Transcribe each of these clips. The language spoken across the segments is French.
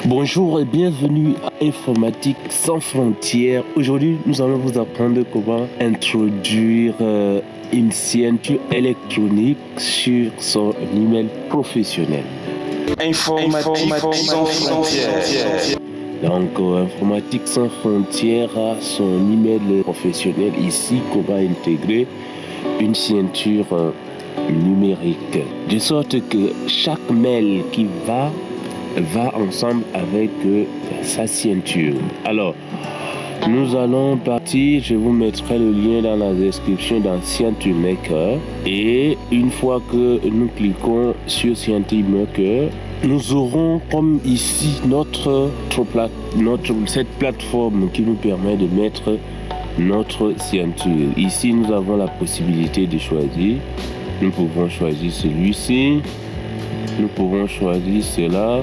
Bonjour et bienvenue à Informatique sans frontières. Aujourd'hui, nous allons vous apprendre comment introduire une signature électronique sur son email professionnel. Informatique sans frontières. Donc, Informatique sans frontières a son email professionnel ici, comment intégrer une signature numérique. De sorte que chaque mail qui va ensemble avec sa signature. Alors, nous allons partir, je vous mettrai le lien dans la description dans Signature Maker. Et une fois que nous cliquons sur Signature Maker, nous aurons comme ici cette plateforme qui nous permet de mettre notre signature. Ici, nous avons la possibilité de choisir. Nous pouvons choisir celui-ci. Nous pouvons choisir cela.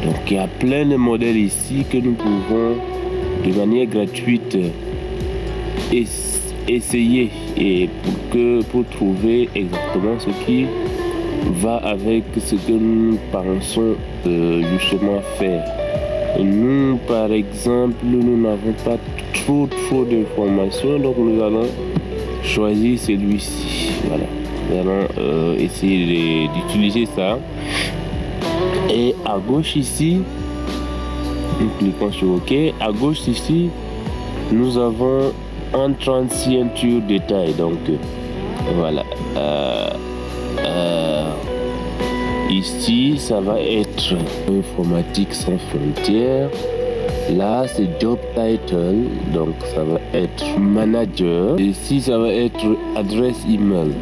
Donc il y a plein de modèles ici que nous pouvons de manière gratuite essayer et pour trouver exactement ce qui va avec ce que nous pensons justement faire. Et nous, par exemple, nous n'avons pas trop d'informations, donc nous allons choisir celui-ci. Voilà. Nous allons essayer d'utiliser ça. Et à gauche ici, nous cliquons sur OK. À gauche ici, nous avons entrant signature détail. Donc voilà. Ici, ça va être Informatique sans frontières. Là, c'est Job Title. Donc ça va être Manager. Ici, ça va être adresse email.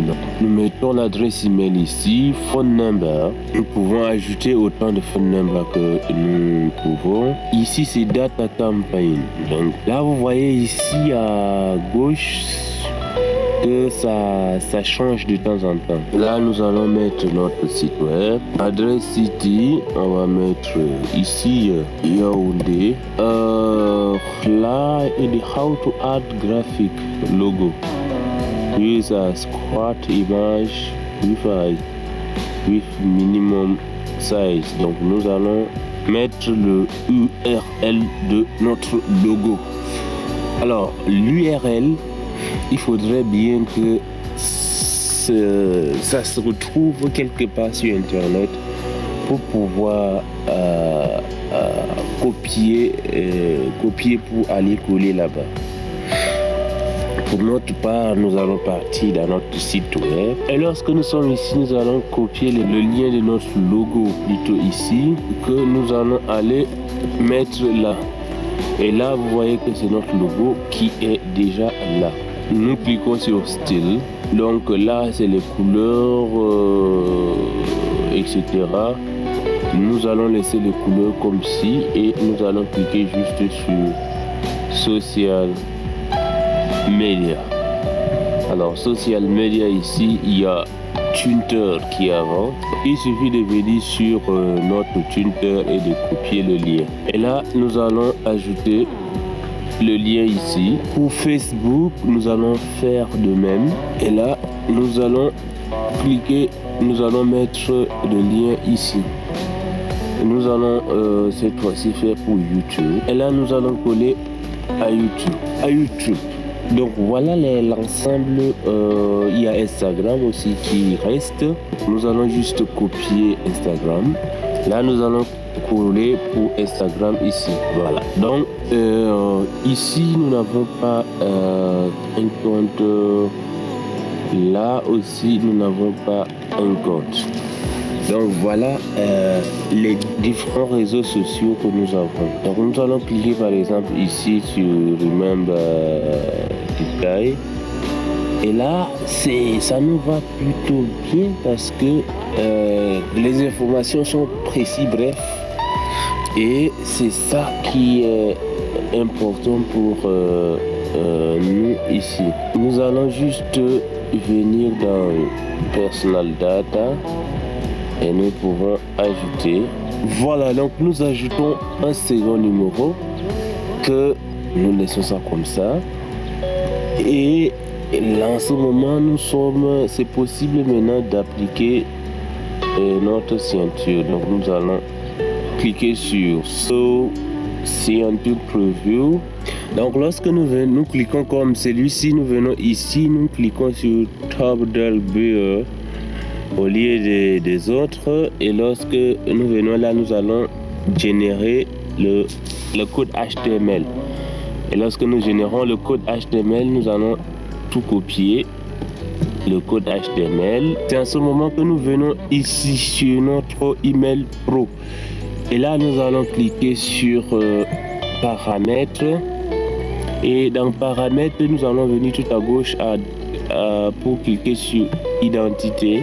Donc, nous mettons l'adresse email ici, phone number. Nous pouvons ajouter autant de phone number que nous pouvons. Ici, c'est data campaign. Donc là, vous voyez ici à gauche que ça change de temps en temps. Là, nous allons mettre notre site web. Adresse city, on va mettre ici Yaoundé. Là, il est how to add graphic logo. Use a squat image with minimum size. Donc nous allons mettre le URL de notre logo. Alors l'URL, il faudrait bien que ça se retrouve quelque part sur internet pour pouvoir copier pour aller coller là-bas. Pour notre part, nous allons partir dans notre site web. Et lorsque nous sommes ici, nous allons copier le lien de notre logo plutôt ici, que nous allons aller mettre là. Et là, vous voyez que c'est notre logo qui est déjà là. Nous cliquons sur style. Donc là, c'est les couleurs, etc. Nous allons laisser les couleurs comme ci et nous allons cliquer juste sur social Media. Alors, social media ici, il y a Twitter qui est avant. Il suffit de venir sur notre Twitter et de copier le lien. Et là, nous allons ajouter le lien ici. Pour Facebook, nous allons faire de même. Et là, nous allons cliquer, nous allons mettre le lien ici. Nous allons cette fois-ci faire pour YouTube. Et là, nous allons coller à YouTube. Donc voilà l'ensemble. Il y a Instagram aussi qui reste. Nous allons juste copier Instagram. Là, nous allons coller pour Instagram ici. Voilà. Donc ici, nous n'avons pas un compte. Là aussi, nous n'avons pas un compte. Donc voilà les différents réseaux sociaux que nous avons. Donc nous allons cliquer par exemple ici sur Remember Détail. Et là, ça nous va plutôt bien parce que les informations sont précises, bref. Et c'est ça qui est important pour nous ici. Nous allons juste venir dans Personal Data. Et nous pouvons ajouter. Voilà, donc nous ajoutons un second numéro que nous laissons ça comme ça. Et là, en ce moment, c'est possible maintenant d'appliquer notre ceinture. Donc nous allons cliquer sur Scientific Preview. Donc lorsque nous cliquons comme celui-ci, nous venons ici, nous cliquons sur Top Del BE au lieu des autres, et lorsque nous venons là, nous allons générer le code HTML. Et lorsque nous générons le code HTML, nous allons tout copier, le code HTML. C'est à ce moment que nous venons ici sur notre email pro. Et là, nous allons cliquer sur paramètres. Et dans paramètres, nous allons venir tout à gauche pour cliquer sur identité.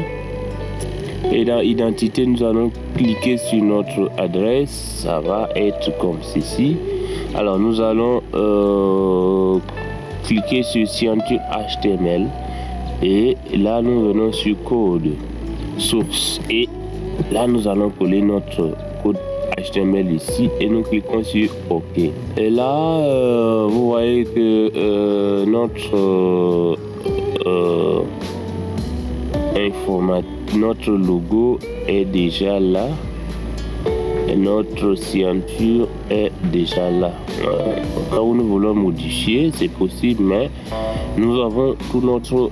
Et dans identité, nous allons cliquer sur notre adresse. Ça va être comme ceci. Alors, nous allons cliquer sur Scientific HTML. Et là, nous venons sur code source. Et là, nous allons coller notre code HTML ici. Et nous cliquons sur OK. Et là, vous voyez que notre logo est déjà là. Et notre signature est déjà là. Quand nous voulons modifier, c'est possible, mais nous avons tout notre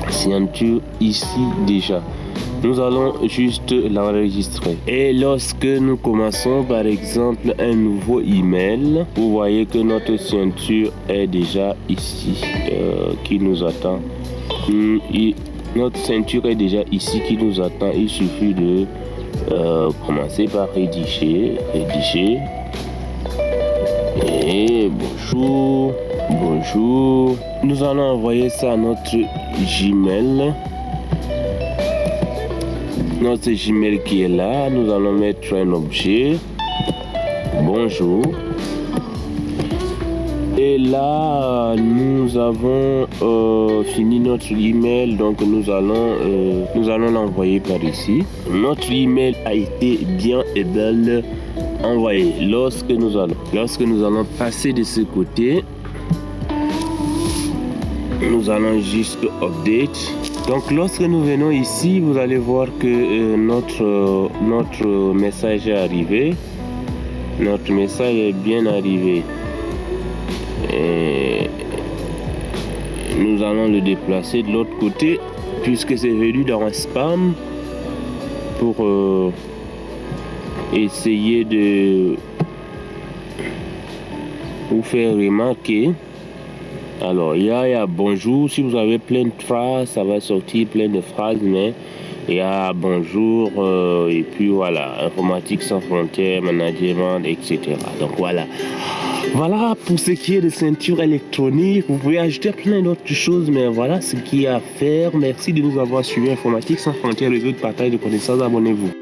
signature ici déjà. Nous allons juste l'enregistrer. Et lorsque nous commençons par exemple un nouveau email, vous voyez que notre signature est déjà ici qui nous attend. Notre ceinture est déjà ici qui nous attend. Il suffit de commencer par rédiger. Et bonjour. Nous allons envoyer ça à notre Gmail. Notre Gmail qui est là. Nous allons mettre un objet. Bonjour. Et là, nous avons fini notre email, donc nous allons l'envoyer par ici. Notre email a été bien et belle envoyé. Lorsque nous allons passer de ce côté, nous allons juste update. Donc lorsque nous venons ici, vous allez voir que notre message est arrivé. Notre message est bien arrivé. Et nous allons le déplacer de l'autre côté puisque c'est venu dans un spam pour essayer de vous faire remarquer. Alors il y a bonjour. Si vous avez plein de phrases, ça va sortir plein de phrases, mais il y a bonjour et puis voilà, informatique sans frontières, management, etc. Donc voilà pour ce qui est de ceinture électronique. Vous pouvez ajouter plein d'autres choses, mais voilà ce qu'il y a à faire. Merci de nous avoir suivis. Informatique sans frontières, réseau de partage de connaissances. Abonnez-vous.